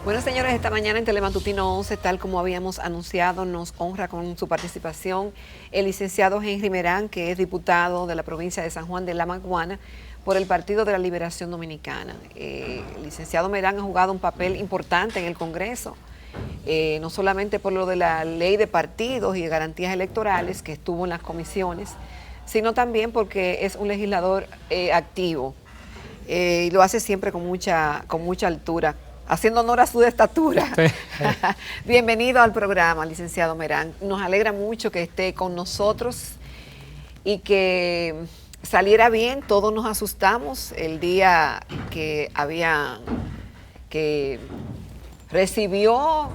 Bueno, señores, esta mañana en Telematutino 11, tal como habíamos anunciado, nos honra con su participación el licenciado Henry Merán, que es diputado de la provincia de San Juan de la Maguana por el Partido de la Liberación Dominicana. El licenciado Merán ha jugado un papel importante en el Congreso, no solamente por lo de la ley de partidos y de garantías electorales que estuvo en las comisiones, sino también porque es un legislador activo y lo hace siempre con mucha altura, haciendo honor a su estatura. Sí. Bienvenido al programa, licenciado Merán. Nos alegra mucho que esté con nosotros y que saliera bien. Todos nos asustamos el día que recibió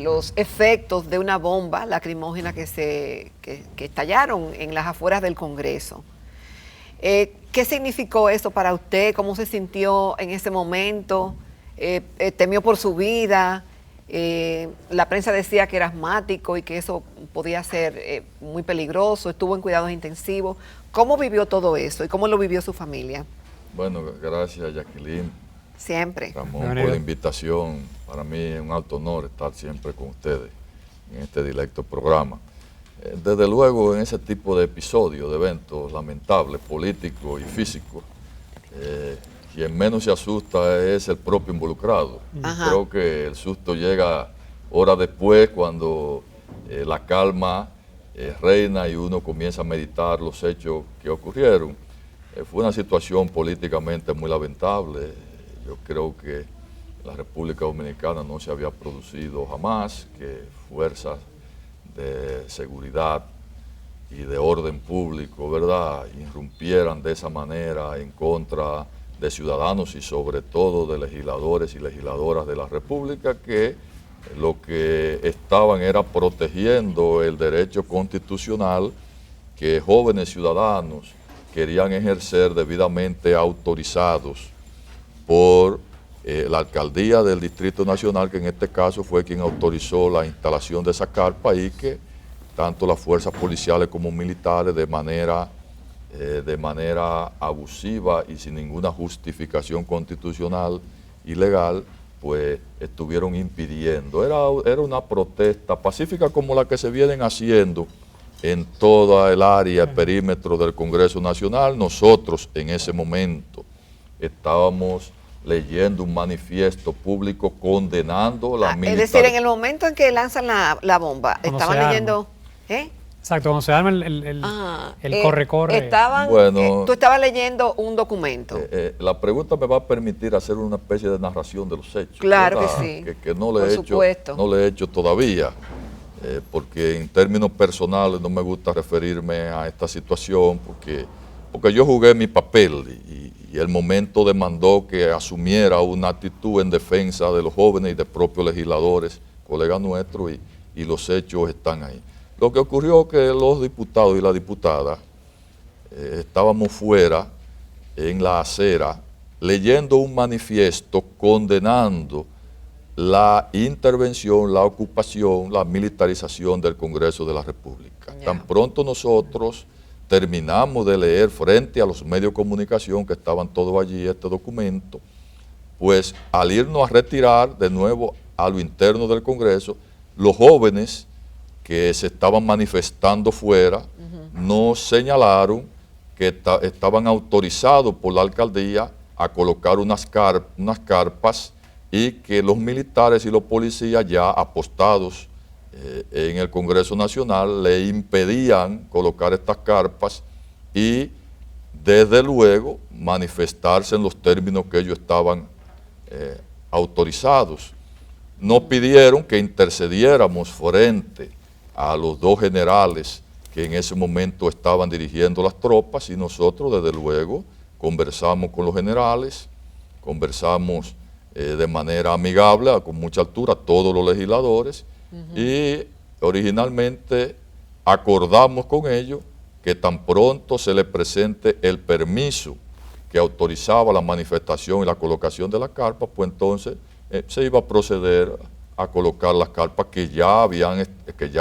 los efectos de una bomba lacrimógena que estallaron en las afueras del Congreso. ¿Qué significó eso para usted? ¿Cómo se sintió en ese momento? ¿Temió por su vida? La prensa decía que era asmático y que eso podía ser muy peligroso. Estuvo en cuidados intensivos. ¿Cómo vivió todo eso y cómo lo vivió su familia? Bueno, gracias, Jacqueline. Siempre. Ramón, por la invitación. Para mí es un alto honor estar siempre con ustedes en este directo programa. Desde luego, en ese tipo de episodios, de eventos lamentables, políticos y físicos, quien menos se asusta es el propio involucrado. Creo que el susto llega horas después, cuando la calma reina y uno comienza a meditar los hechos que ocurrieron. Fue una situación políticamente muy lamentable. Yo creo que en la República Dominicana no se había producido jamás que fuerzas de seguridad y de orden público, ¿verdad?, irrumpieran de esa manera en contra de ciudadanos y sobre todo de legisladores y legisladoras de la República, que lo que estaban era protegiendo el derecho constitucional que jóvenes ciudadanos querían ejercer debidamente autorizados por la alcaldía del Distrito Nacional, que en este caso fue quien autorizó la instalación de esa carpa, y que tanto las fuerzas policiales como militares de manera abusiva y sin ninguna justificación constitucional y legal, pues estuvieron impidiendo. Era una protesta pacífica como la que se vienen haciendo en toda el área, el perímetro del Congreso Nacional. Nosotros en ese momento estábamos leyendo un manifiesto público condenando la militaridad. Es decir, en el momento en que lanzan la bomba, estaban leyendo... Exacto, cuando se arma el corre-corre. Tú estabas leyendo un documento. La pregunta me va a permitir hacer una especie de narración de los hechos. Claro que sí. Que no le he hecho todavía, porque en términos personales no me gusta referirme a esta situación, porque yo jugué mi papel y el momento demandó que asumiera una actitud en defensa de los jóvenes y de propios legisladores, colegas nuestros, y los hechos están ahí. Lo que ocurrió es que los diputados y las diputadas estábamos fuera en la acera leyendo un manifiesto condenando la intervención, la ocupación, la militarización del Congreso de la República. Tan pronto nosotros terminamos de leer frente a los medios de comunicación que estaban todos allí este documento, pues al irnos a retirar de nuevo a lo interno del Congreso, los jóvenes que se estaban manifestando fuera nos señalaron que estaban autorizados por la alcaldía a colocar unas carpas, y que los militares y los policías ya apostados en el Congreso Nacional le impedían colocar estas carpas y desde luego manifestarse en los términos que ellos estaban autorizados. Nos pidieron que intercediéramos frente a los dos generales que en ese momento estaban dirigiendo las tropas, y nosotros desde luego conversamos con los generales, conversamos de manera amigable, con mucha altura, todos los legisladores, y originalmente acordamos con ellos que tan pronto se les presente el permiso que autorizaba la manifestación y la colocación de la carpa, pues entonces se iba a proceder a colocar las carpas que ya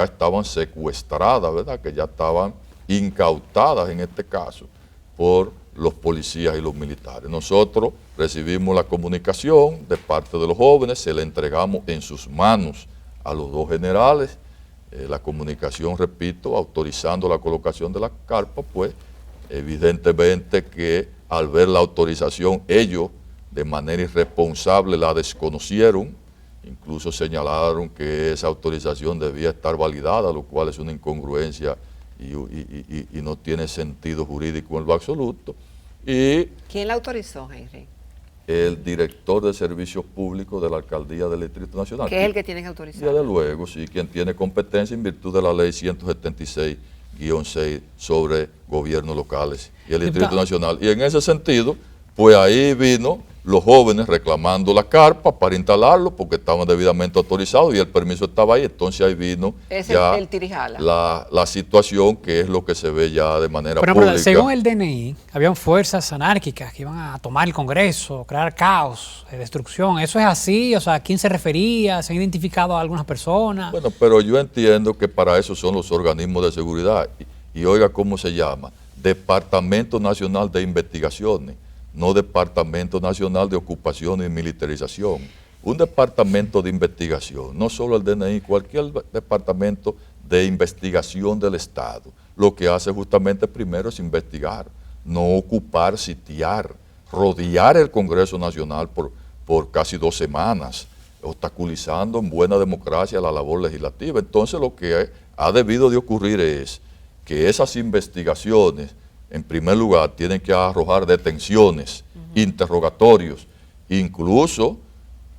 estaban secuestradas, ¿verdad?, que ya estaban incautadas en este caso por los policías y los militares. Nosotros recibimos la comunicación de parte de los jóvenes, se la entregamos en sus manos a los dos generales. La comunicación, repito, autorizando la colocación de la carpa, pues evidentemente que al ver la autorización ellos de manera irresponsable la desconocieron, incluso señalaron que esa autorización debía estar validada, lo cual es una incongruencia y no tiene sentido jurídico en lo absoluto. Y ¿quién la autorizó, Henry? El director de Servicios Públicos de la Alcaldía del Distrito Nacional. ¿Qué es el que tiene que autorizar? Desde luego, sí, quien tiene competencia en virtud de la ley 176-6 sobre gobiernos locales y el Distrito Nacional. Y en ese sentido, pues ahí vino los jóvenes reclamando la carpa para instalarlo porque estaban debidamente autorizados y el permiso estaba ahí. Entonces ahí vino ya el tirijala. La situación, que es lo que se ve ya de manera pública. Pero según el DNI, habían fuerzas anárquicas que iban a tomar el Congreso, crear caos, destrucción. ¿Eso es así? O sea, ¿a quién se refería? ¿Se han identificado a algunas personas? Bueno, pero yo entiendo que para eso son los organismos de seguridad. Y oiga cómo se llama, Departamento Nacional de Investigaciones, no Departamento Nacional de Ocupación y Militarización. Un departamento de investigación, no solo el DNI, cualquier departamento de investigación del Estado, lo que hace justamente primero es investigar, no ocupar, sitiar, rodear el Congreso Nacional por casi 2 semanas, obstaculizando en buena democracia la labor legislativa. Entonces lo que ha debido de ocurrir es que esas investigaciones, en primer lugar, tienen que arrojar detenciones, interrogatorios, incluso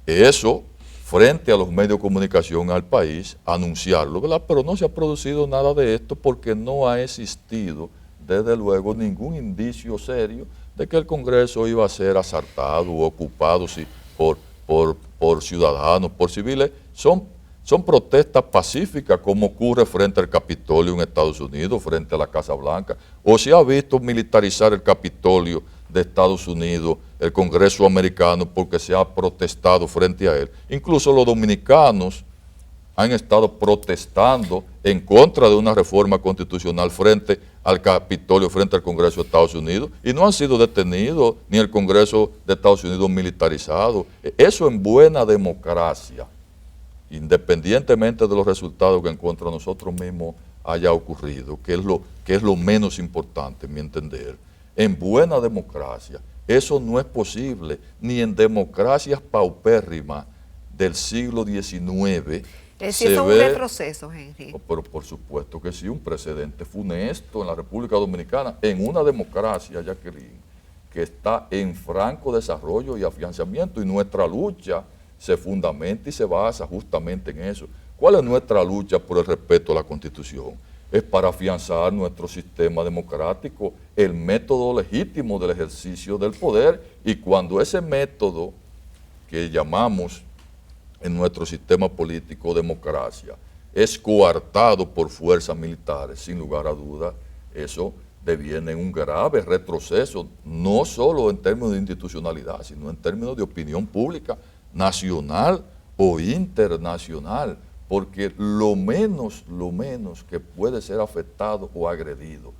eso frente a los medios de comunicación al país, anunciarlo, ¿verdad? Pero no se ha producido nada de esto porque no ha existido, desde luego, ningún indicio serio de que el Congreso iba a ser asaltado o ocupado por ciudadanos, por civiles. Son protestas pacíficas, como ocurre frente al Capitolio en Estados Unidos, frente a la Casa Blanca, o se ha visto militarizar el Capitolio de Estados Unidos, el Congreso americano, porque se ha protestado frente a él. Incluso los dominicanos han estado protestando en contra de una reforma constitucional frente al Capitolio, frente al Congreso de Estados Unidos, y no han sido detenidos, ni el Congreso de Estados Unidos militarizado. Eso en buena democracia, independientemente de los resultados que en contra de nosotros mismos haya ocurrido, que es lo menos importante, en mi entender. En buena democracia, eso no es posible, ni en democracias paupérrimas del siglo XIX. Es un retroceso, Henry. Pero por supuesto que sí, un precedente funesto en la República Dominicana, en una democracia, Jacqueline, que está en franco desarrollo y afianzamiento, y nuestra lucha se fundamenta y se basa justamente en eso. ¿Cuál es nuestra lucha por el respeto a la Constitución? Es para afianzar nuestro sistema democrático, el método legítimo del ejercicio del poder, y cuando ese método que llamamos en nuestro sistema político democracia es coartado por fuerzas militares, sin lugar a dudas, eso deviene un grave retroceso, no solo en términos de institucionalidad, sino en términos de opinión pública nacional o internacional, porque lo menos que puede ser afectado o agredido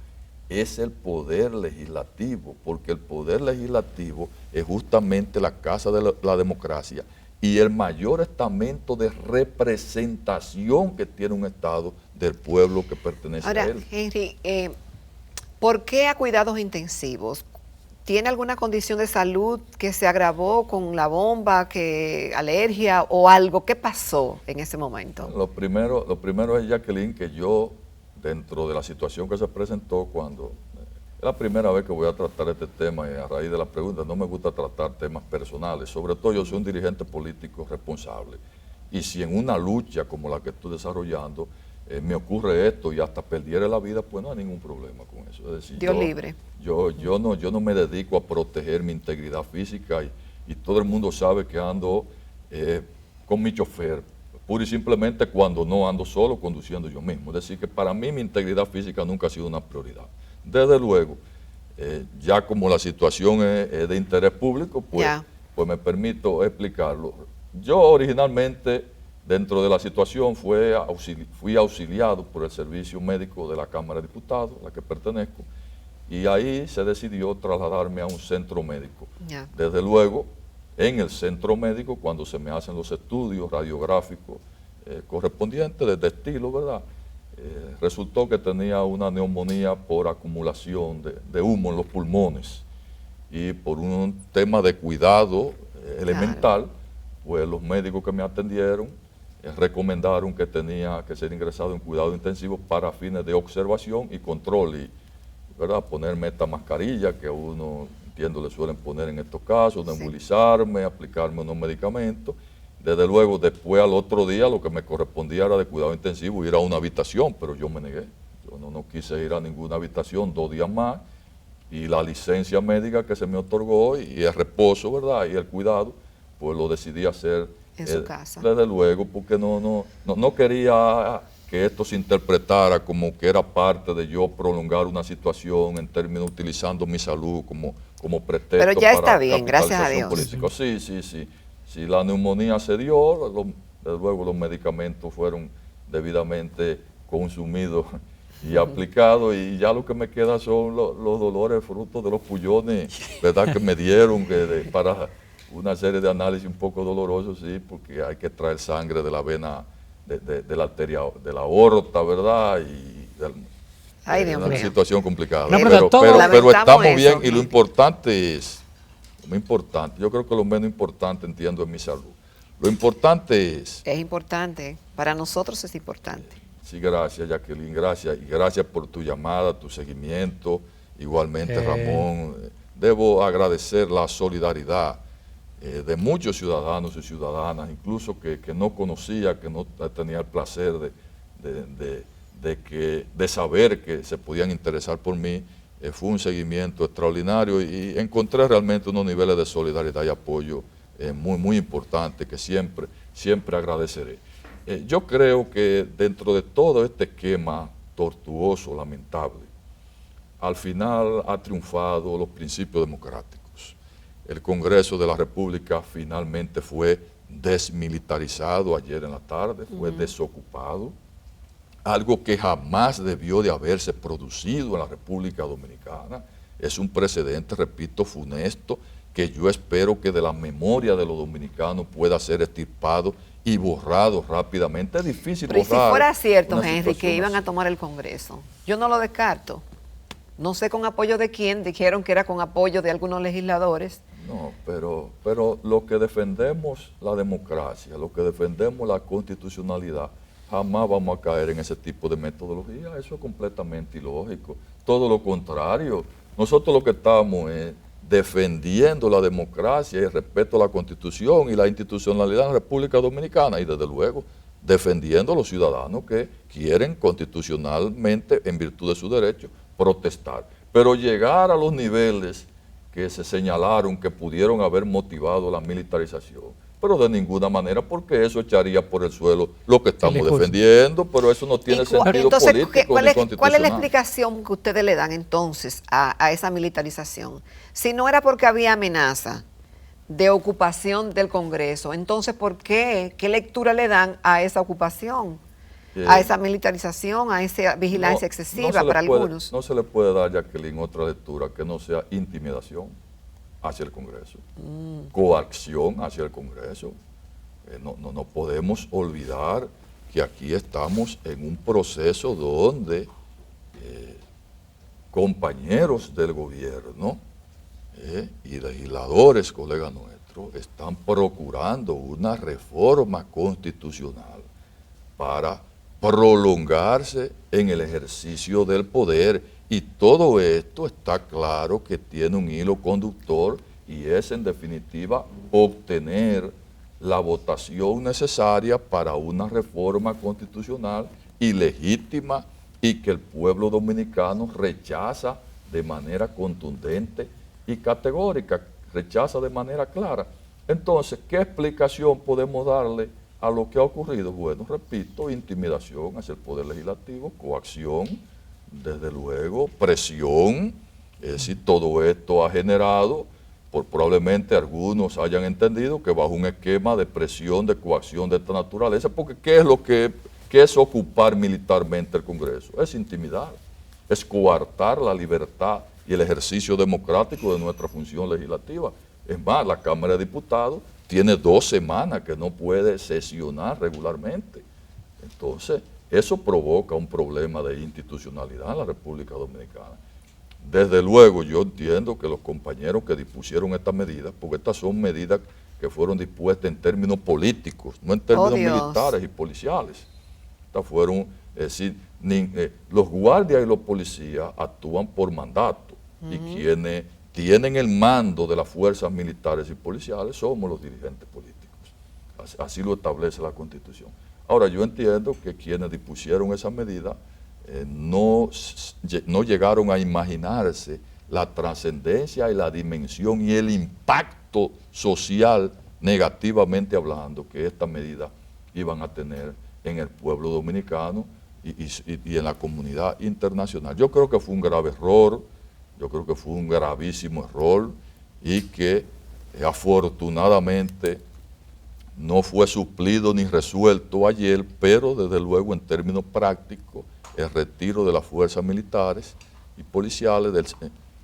es el poder legislativo, porque el poder legislativo es justamente la casa de la democracia y el mayor estamento de representación que tiene un Estado del pueblo que pertenece a él. Ahora, Henry, ¿por qué a cuidados intensivos? ¿Tiene alguna condición de salud que se agravó con la bomba, alergia o algo? ¿Qué pasó en ese momento? Lo primero es, Jacqueline, que yo, dentro de la situación que se presentó cuando... Es la primera vez que voy a tratar este tema y a raíz de la pregunta no me gusta tratar temas personales. Sobre todo yo soy un dirigente político responsable. Y si en una lucha como la que estoy desarrollando me ocurre esto y hasta perdiera la vida, pues no hay ningún problema con eso. Es decir, Dios libre. Yo no me dedico a proteger mi integridad física y todo el mundo sabe que ando con mi chofer, pura y simplemente cuando no ando solo conduciendo yo mismo. Es decir, que para mí mi integridad física nunca ha sido una prioridad. Desde luego, ya como la situación es de interés público, pues me permito explicarlo. Yo originalmente, dentro de la situación, fui auxiliado por el Servicio Médico de la Cámara de Diputados, a la que pertenezco, y ahí se decidió trasladarme a un centro médico. Desde luego, en el centro médico, cuando se me hacen los estudios radiográficos correspondientes de estilo, ¿verdad? Resultó que tenía una neumonía por acumulación de humo en los pulmones, y por un tema de cuidado elemental, pues los médicos que me atendieron recomendaron que tenía que ser ingresado en cuidado intensivo para fines de observación y control, y ¿verdad? Ponerme esta mascarilla que a uno, entiendo, le suelen poner en estos casos, nebulizarme, aplicarme unos medicamentos. Desde luego, después al otro día lo que me correspondía era de cuidado intensivo, ir a una habitación, pero yo me negué. Yo no quise ir a ninguna habitación 2 días más, y la licencia médica que se me otorgó y el reposo, ¿verdad? Y el cuidado, pues lo decidí hacer en su casa. Desde luego, porque no quería que esto se interpretara como que era parte de yo prolongar una situación en términos utilizando mi salud como pretexto. Pero ya está bien, gracias a Dios. Política. Sí. Si la neumonía se dio, desde luego los medicamentos fueron debidamente consumidos y aplicados, y ya lo que me queda son los dolores fruto de los pullones, ¿verdad? Que me dieron para una serie de análisis un poco dolorosos, sí, porque hay que extraer sangre de la vena, de la arteria, de la aorta, ¿verdad? Y ay, Dios mío. Una situación complicada. No, pero estamos bien, y lo importante es, yo creo que lo menos importante, entiendo, es mi salud. Lo importante es... Es importante, para nosotros es importante. Sí, gracias, Jacqueline, gracias. Y gracias por tu llamada, tu seguimiento. Igualmente, Ramón, debo agradecer la solidaridad de muchos ciudadanos y ciudadanas, incluso que no conocía, que no tenía el placer de saber que se podían interesar por mí. Fue un seguimiento extraordinario, y encontré realmente unos niveles de solidaridad y apoyo muy importantes que siempre agradeceré. Yo creo que dentro de todo este esquema tortuoso, lamentable, al final ha triunfado los principios democráticos. El Congreso de la República finalmente fue desmilitarizado ayer en la tarde, fue desocupado, algo que jamás debió de haberse producido en la República Dominicana. Es un precedente, repito, funesto, que yo espero que de la memoria de los dominicanos pueda ser extirpado y borrado rápidamente. Es difícil borrar. Pero si fuera cierto, Henry, que iban a tomar el Congreso, yo no lo descarto. No sé con apoyo de quién, dijeron que era con apoyo de algunos legisladores. No, pero lo que defendemos la democracia, lo que defendemos la constitucionalidad, jamás vamos a caer en ese tipo de metodología. Eso es completamente ilógico. Todo lo contrario, nosotros lo que estamos es defendiendo la democracia y el respeto a la Constitución y la institucionalidad en la República Dominicana, y desde luego defendiendo a los ciudadanos que quieren constitucionalmente, en virtud de su derecho, protestar. Pero llegar a los niveles que se señalaron que pudieron haber motivado la militarización, pero de ninguna manera, porque eso echaría por el suelo lo que estamos defendiendo, pero eso no tiene sentido entonces, político ni constitucional. ¿Cuál es la explicación que ustedes le dan entonces a esa militarización? Si no era porque había amenaza de ocupación del Congreso, entonces ¿por qué? ¿Qué lectura le dan a esa ocupación? A esa militarización, a esa vigilancia excesiva para algunos. No se le puede dar, Jacqueline, otra lectura que no sea intimidación hacia el Congreso, coacción hacia el Congreso. No podemos olvidar que aquí estamos en un proceso donde compañeros del gobierno y legisladores, colegas nuestros, están procurando una reforma constitucional para prolongarse en el ejercicio del poder, y todo esto está claro que tiene un hilo conductor, y es en definitiva obtener la votación necesaria para una reforma constitucional ilegítima y que el pueblo dominicano rechaza de manera contundente y categórica, rechaza de manera clara. Entonces, ¿qué explicación podemos darle a lo que ha ocurrido? Bueno, repito, intimidación hacia el Poder Legislativo, coacción, desde luego, presión. Si todo esto ha generado, probablemente algunos hayan entendido que bajo un esquema de presión, de coacción de esta naturaleza, porque ¿qué es ocupar militarmente el Congreso? Es intimidar, es coartar la libertad y el ejercicio democrático de nuestra función legislativa. Es más, la Cámara de Diputados tiene 2 semanas que no puede sesionar regularmente. Entonces, eso provoca un problema de institucionalidad en la República Dominicana. Desde luego, yo entiendo que los compañeros que dispusieron estas medidas, porque estas son medidas que fueron dispuestas en términos políticos, no en términos militares y policiales. Estas fueron, es decir, los guardias y los policías actúan por mandato, y quienes tienen el mando de las fuerzas militares y policiales somos los dirigentes políticos. Así lo establece la Constitución. Ahora, yo entiendo que quienes dispusieron esa medida no llegaron a imaginarse la trascendencia y la dimensión y el impacto social, negativamente hablando, que estas medidas iban a tener en el pueblo dominicano y en la comunidad internacional. Yo creo que fue un grave error, yo creo que fue un gravísimo error y que afortunadamente no fue suplido ni resuelto ayer, pero desde luego en términos prácticos, el retiro de las fuerzas militares y policiales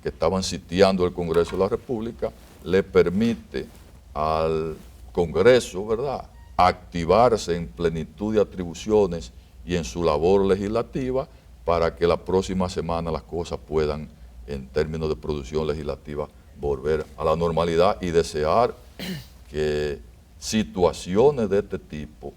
que estaban sitiando el Congreso de la República le permite al Congreso, ¿verdad?, activarse en plenitud de atribuciones y en su labor legislativa para que la próxima semana las cosas puedan, en términos de producción legislativa, volver a la normalidad y desear que situaciones de este tipo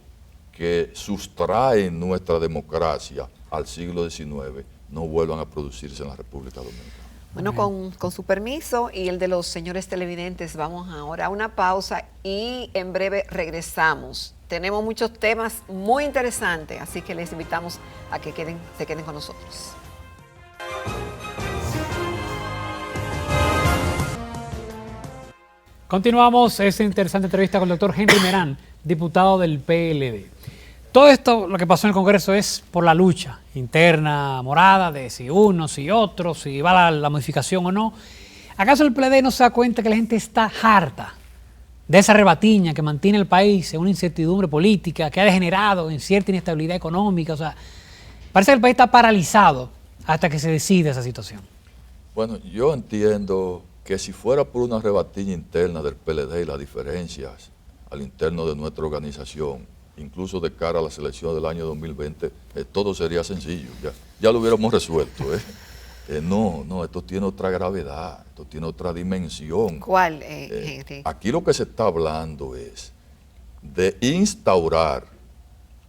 que sustraen nuestra democracia al siglo XIX no vuelvan a producirse en la República Dominicana. Bueno, con su permiso y el de los señores televidentes, vamos ahora a una pausa y en breve regresamos. Tenemos muchos temas muy interesantes, así que les invitamos a que se queden con nosotros. Continuamos esta interesante entrevista con el doctor Henry Merán, diputado del PLD. Todo esto, lo que pasó en el Congreso, es por la lucha interna morada de si unos, si otros, si va la modificación o no. ¿Acaso el PLD no se da cuenta que la gente está harta de esa rebatiña que mantiene el país en una incertidumbre política, que ha degenerado en cierta inestabilidad económica? O sea, parece que el país está paralizado hasta que se decide esa situación. Bueno, yo entiendo que si fuera por una rebatiña interna del PLD y las diferencias al interno de nuestra organización, incluso de cara a la selección del año 2020, todo sería sencillo, ya lo hubiéramos resuelto. No, esto tiene otra gravedad, esto tiene otra dimensión. ¿Cuál, Henry? Aquí lo que se está hablando es de instaurar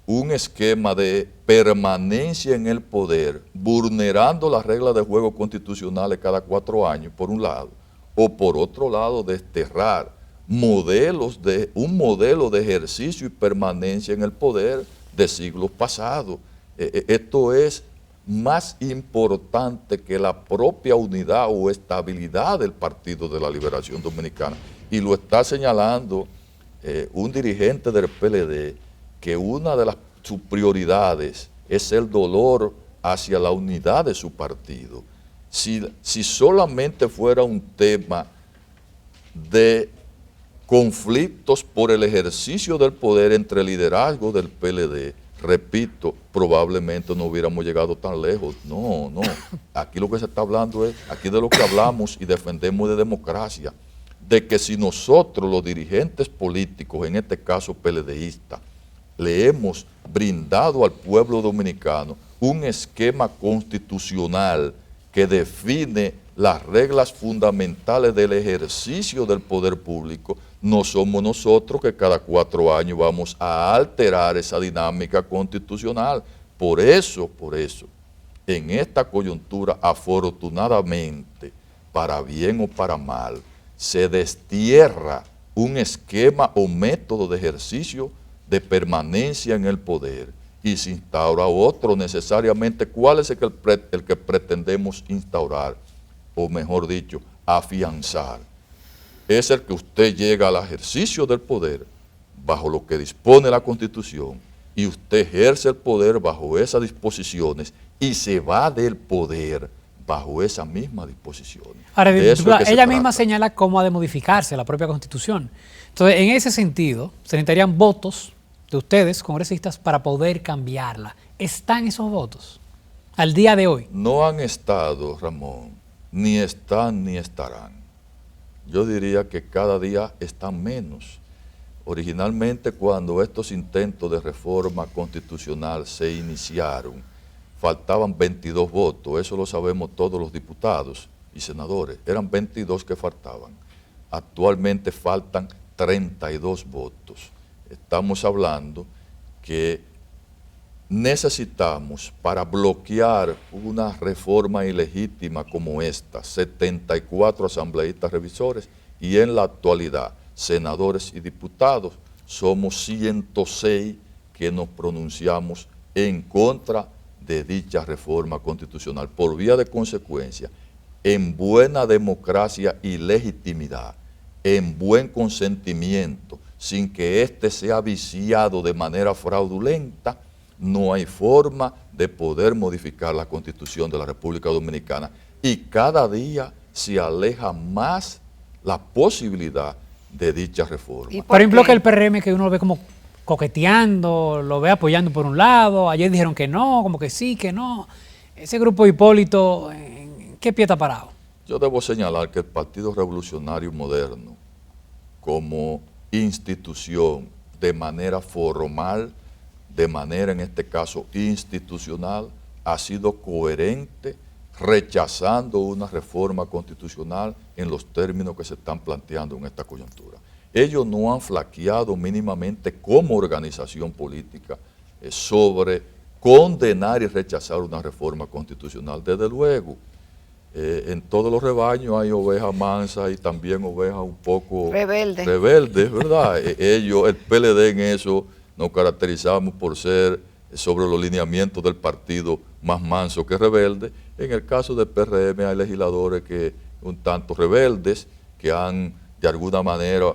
un esquema de permanencia en el poder, vulnerando las reglas de juego constitucionales cada 4 años, por un lado, o por otro lado, desterrar un modelo de ejercicio y permanencia en el poder de siglos pasados. Esto es más importante que la propia unidad o estabilidad del Partido de la Liberación Dominicana. Y lo está señalando un dirigente del PLD, que una de sus prioridades es el dolor hacia la unidad de su partido. Si solamente fuera un tema de conflictos por el ejercicio del poder entre el liderazgo del PLD, repito, probablemente no hubiéramos llegado tan lejos. No, aquí lo que se está hablando es, aquí de lo que hablamos y defendemos de democracia, de que si nosotros los dirigentes políticos, en este caso PLDistas, le hemos brindado al pueblo dominicano un esquema constitucional que define las reglas fundamentales del ejercicio del poder público, no somos nosotros que cada 4 años vamos a alterar esa dinámica constitucional. Por eso, en esta coyuntura, afortunadamente, para bien o para mal, se destierra un esquema o método de ejercicio de permanencia en el poder y se instaura otro necesariamente. ¿Cuál es el que pretendemos instaurar? O mejor dicho, afianzar. Es el que usted llega al ejercicio del poder bajo lo que dispone la Constitución y usted ejerce el poder bajo esas disposiciones y se va del poder bajo esas mismas disposiciones. Ahora, ella misma señala cómo ha de modificarse la propia Constitución. Entonces, en ese sentido, se necesitarían votos de ustedes, congresistas, para poder cambiarla. ¿Están esos votos al día de hoy? No han estado, Ramón, ni están ni estarán. Yo diría que cada día están menos. Originalmente, cuando estos intentos de reforma constitucional se iniciaron, faltaban 22 votos, eso lo sabemos todos los diputados y senadores, eran 22 que faltaban. Actualmente faltan 32 votos. Estamos hablando que necesitamos, para bloquear una reforma ilegítima como esta, 74 asambleístas revisores y en la actualidad senadores y diputados, somos 106 que nos pronunciamos en contra de dicha reforma constitucional. Por vía de consecuencia, en buena democracia y legitimidad, en buen consentimiento, sin que éste sea viciado de manera fraudulenta, no hay forma de poder modificar la Constitución de la República Dominicana, y cada día se aleja más la posibilidad de dicha reforma. Por ejemplo, que el PRM, que uno lo ve como coqueteando, lo ve apoyando por un lado, ayer dijeron que no, como que sí, que no. Ese grupo Hipólito, ¿en qué pie está parado? Yo debo señalar que el Partido Revolucionario Moderno, como institución, de manera formal, de manera en este caso institucional, ha sido coherente rechazando una reforma constitucional en los términos que se están planteando en esta coyuntura. Ellos no han flaqueado mínimamente como organización política sobre condenar y rechazar una reforma constitucional. Desde luego, en todos los rebaños hay ovejas mansas y también ovejas un poco rebeldes, ¿verdad? Ellos, el PLD en eso, nos caracterizamos por ser sobre los lineamientos del partido más manso que rebelde. En el caso del PRM hay legisladores que un tanto rebeldes, que han de alguna manera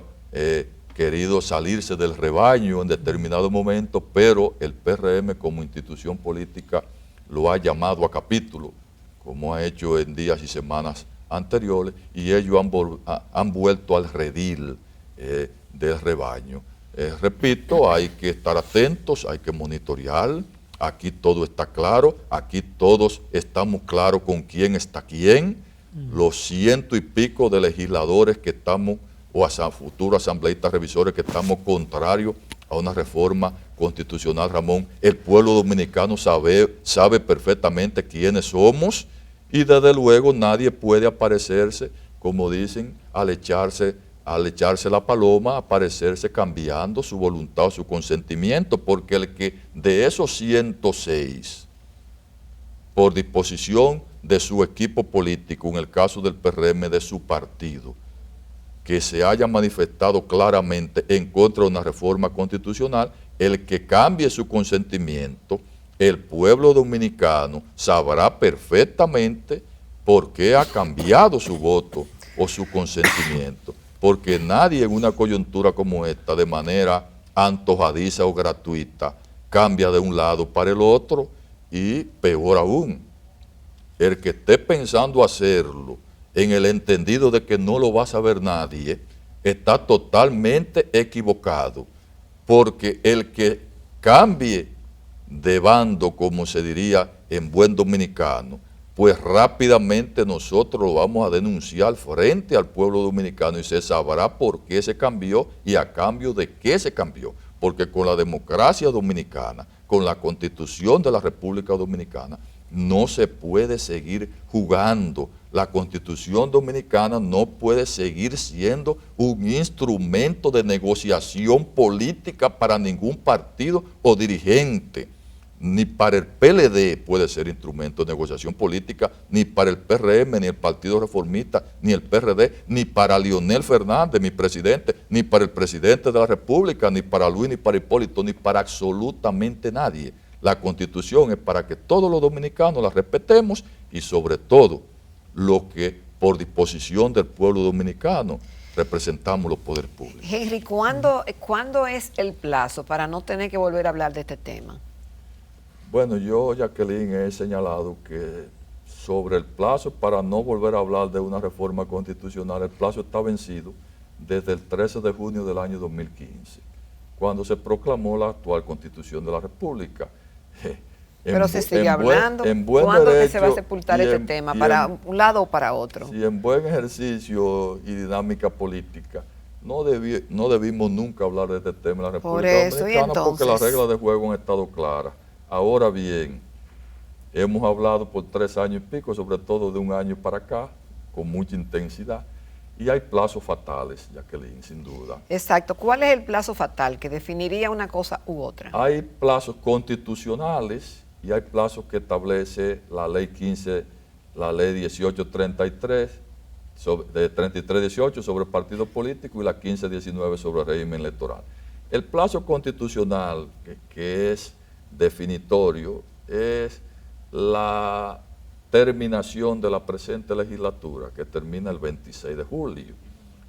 querido salirse del rebaño en determinado momento, pero el PRM como institución política lo ha llamado a capítulo, como ha hecho en días y semanas anteriores, y ellos han vuelto al redil del rebaño. Repito, hay que estar atentos, hay que monitorear, aquí todo está claro, aquí todos estamos claros con quién está quién, los 100 y pico de legisladores que estamos, o futuros asambleístas revisores que estamos contrarios a una reforma constitucional, Ramón, el pueblo dominicano sabe perfectamente quiénes somos, y desde luego nadie puede aparecerse, como dicen, al echarse la paloma, aparecerse cambiando su voluntad o su consentimiento, porque el que de esos 106, por disposición de su equipo político, en el caso del PRM, de su partido, que se haya manifestado claramente en contra de una reforma constitucional, el que cambie su consentimiento, el pueblo dominicano sabrá perfectamente por qué ha cambiado su voto o su consentimiento. Porque nadie en una coyuntura como esta, de manera antojadiza o gratuita, cambia de un lado para el otro, y peor aún, el que esté pensando hacerlo en el entendido de que no lo va a saber nadie, está totalmente equivocado, porque el que cambie de bando, como se diría en buen dominicano, pues rápidamente nosotros lo vamos a denunciar frente al pueblo dominicano y se sabrá por qué se cambió y a cambio de qué se cambió. Porque con la democracia dominicana, con la Constitución de la República Dominicana, no se puede seguir jugando. La Constitución Dominicana no puede seguir siendo un instrumento de negociación política para ningún partido o dirigente. Ni para el PLD puede ser instrumento de negociación política, ni para el PRM, ni el Partido Reformista, ni el PRD, ni para Leonel Fernández, mi presidente, ni para el presidente de la República, ni para Luis, ni para Hipólito, ni para absolutamente nadie. La Constitución es para que todos los dominicanos la respetemos y sobre todo lo que por disposición del pueblo dominicano representamos los poderes públicos. Henry, ¿cuándo es el plazo para no tener que volver a hablar de este tema? Bueno, yo, Jacqueline, he señalado que sobre el plazo para no volver a hablar de una reforma constitucional, el plazo está vencido desde el 13 de junio del año 2015, cuando se proclamó la actual Constitución de la República. Pero se sigue hablando. ¿Cuándo que se va a sepultar este tema? ¿Para un lado o para otro? Si en buen ejercicio y dinámica política, no debimos nunca hablar de este tema en la República Dominicana, porque las reglas de juego han estado claras. Ahora bien, hemos hablado por 3 años y pico, sobre todo de un año para acá, con mucha intensidad. Y hay plazos fatales, Jacqueline, sin duda. Exacto. ¿Cuál es el plazo fatal que definiría una cosa u otra? Hay plazos constitucionales y hay plazos que establece la ley 15, la ley 1833, de 3318 sobre el partido político y la 1519 sobre el régimen electoral. El plazo constitucional, que es definitorio, es la terminación de la presente legislatura, que termina el 26 de julio.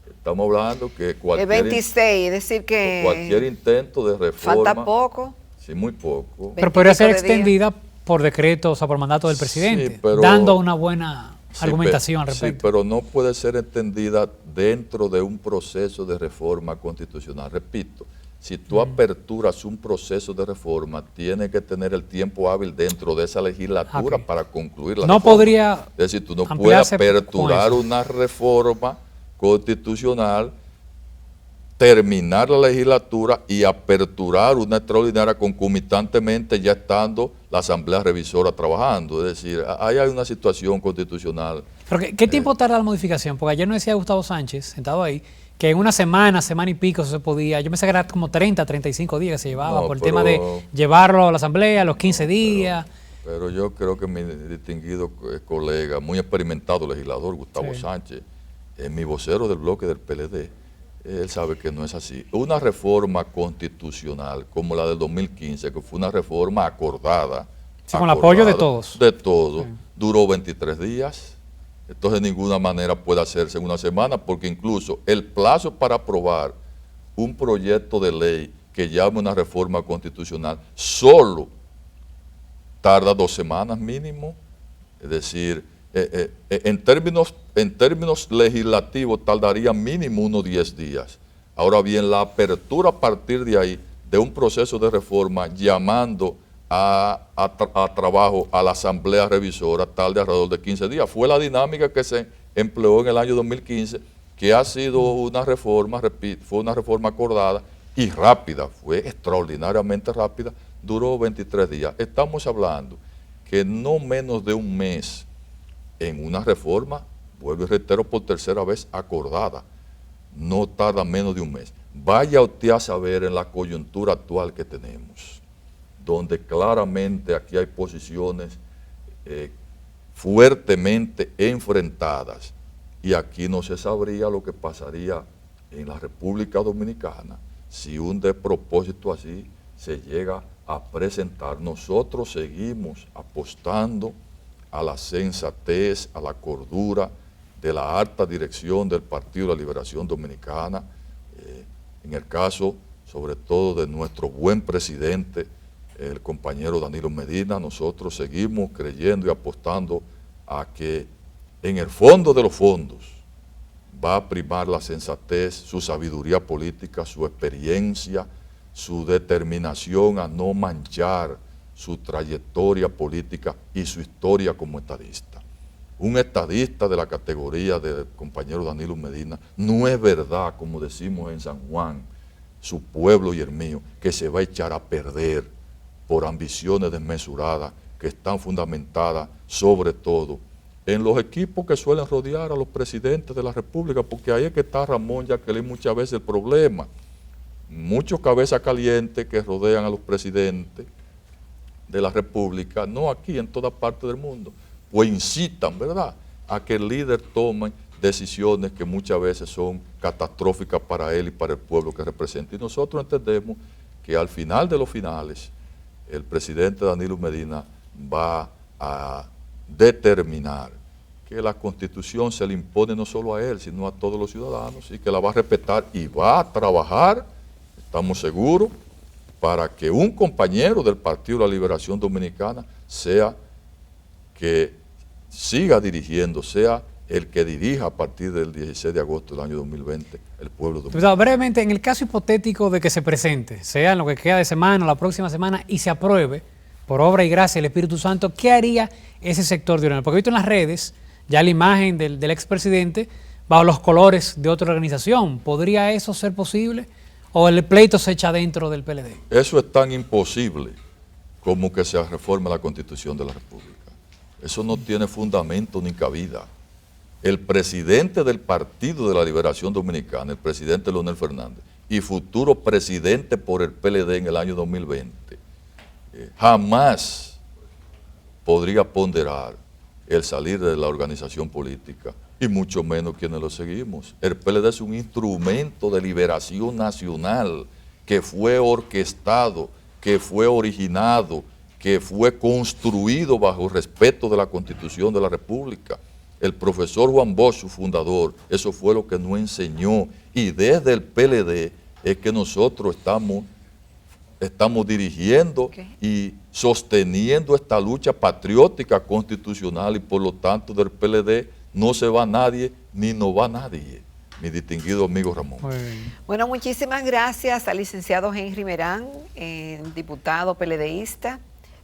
Estamos hablando que el 26, es decir que cualquier intento de reforma... Falta poco. Sí, muy poco. Pero podría ser extendida por decreto, o sea, por mandato del presidente, sí, pero, dando una buena argumentación al respecto. Sí, pero no puede ser extendida dentro de un proceso de reforma constitucional. Repito, si tú aperturas un proceso de reforma, tienes que tener el tiempo hábil dentro de esa legislatura para concluir la reforma. Podría. Es decir, tú no puedes aperturar una reforma constitucional, terminar la legislatura y aperturar una extraordinaria concomitantemente, ya estando la Asamblea Revisora trabajando. Es decir, ahí hay una situación constitucional. ¿Pero qué tiempo tarda la modificación? Porque ayer nos decía Gustavo Sánchez, sentado ahí, que en una semana y pico se podía. Yo pensé que era como 30, 35 días que se llevaba por el tema de llevarlo a la Asamblea, los 15 días. Pero yo creo que mi distinguido colega, muy experimentado legislador, Gustavo Sánchez, es mi vocero del bloque del PLD. Él sabe que no es así. Una reforma constitucional como la del 2015, que fue una reforma acordada. Sí, con el apoyo de todos. De todos. Sí. Duró 23 días. Entonces de ninguna manera puede hacerse en una semana, porque incluso el plazo para aprobar un proyecto de ley que llame una reforma constitucional solo tarda 2 semanas mínimo. Es decir, en términos legislativos tardaría mínimo unos 10 días. Ahora bien, la apertura a partir de ahí de un proceso de reforma llamando a trabajo a la Asamblea Revisora tarde alrededor de 15 días. Fue la dinámica que se empleó en el año 2015, que ha sido una reforma, repito, fue una reforma acordada y rápida, fue extraordinariamente rápida, duró 23 días. Estamos hablando que no menos de un mes en una reforma, vuelvo y reitero por tercera vez, acordada, no tarda menos de un mes. Vaya usted a saber en la coyuntura actual que tenemos, donde claramente aquí hay posiciones fuertemente enfrentadas, y aquí no se sabría lo que pasaría en la República Dominicana si un despropósito así se llega a presentar. Nosotros seguimos apostando a la sensatez, a la cordura de la alta dirección del Partido de la Liberación Dominicana, en el caso sobre todo de nuestro buen presidente, el compañero Danilo Medina. Nosotros seguimos creyendo y apostando a que en el fondo de los fondos va a primar la sensatez, su sabiduría política, su experiencia, su determinación a no manchar su trayectoria política y su historia como estadista. Un estadista de la categoría del compañero Danilo Medina, no es verdad, como decimos en San Juan, su pueblo y el mío, que se va a echar a perder por ambiciones desmesuradas que están fundamentadas sobre todo en los equipos que suelen rodear a los presidentes de la República, porque ahí es que está Ramón Jacqueline muchas veces el problema. Muchos cabezas calientes que rodean a los presidentes de la República, no aquí, en toda parte del mundo, pues incitan, ¿verdad?, a que el líder tome decisiones que muchas veces son catastróficas para él y para el pueblo que representa. Y nosotros entendemos que al final de los finales, el presidente Danilo Medina va a determinar que la Constitución se le impone no solo a él, sino a todos los ciudadanos, y que la va a respetar y va a trabajar, estamos seguros, para que un compañero del Partido de la Liberación Dominicana sea que siga dirigiendo, sea el que dirija a partir del 16 de agosto del año 2020 el pueblo dominicano. Brevemente, en el caso hipotético de que se presente, sea en lo que queda de semana o la próxima semana, y se apruebe, por obra y gracia del Espíritu Santo, ¿qué haría ese sector de Orienal? Porque he visto en las redes ya la imagen del expresidente bajo los colores de otra organización. ¿Podría eso ser posible? ¿O el pleito se echa dentro del PLD? Eso es tan imposible como que se reforme la Constitución de la República. Eso no tiene fundamento ni cabida. El presidente del Partido de la Liberación Dominicana, el presidente Leonel Fernández, y futuro presidente por el PLD en el año 2020, jamás podría ponderar el salir de la organización política, y mucho menos quienes lo seguimos. El PLD es un instrumento de liberación nacional que fue orquestado, que fue originado, que fue construido bajo el respeto de la Constitución de la República. El profesor Juan Bosch, su fundador, eso fue lo que nos enseñó, y desde el PLD es que nosotros estamos dirigiendo y sosteniendo esta lucha patriótica constitucional, y por lo tanto del PLD no se va nadie ni no va nadie, mi distinguido amigo Ramón. Bueno, muchísimas gracias al licenciado Henry Merán, diputado PLDista,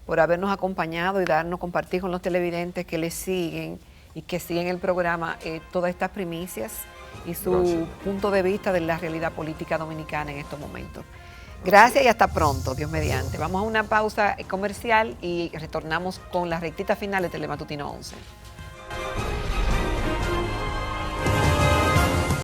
por habernos acompañado y compartir con los televidentes que le siguen y que siguen el programa todas estas primicias y su punto de vista de la realidad política dominicana en estos momentos. Gracias y hasta pronto, Dios mediante. Vamos a una pausa comercial y retornamos con la rectita final de Telematutino 11.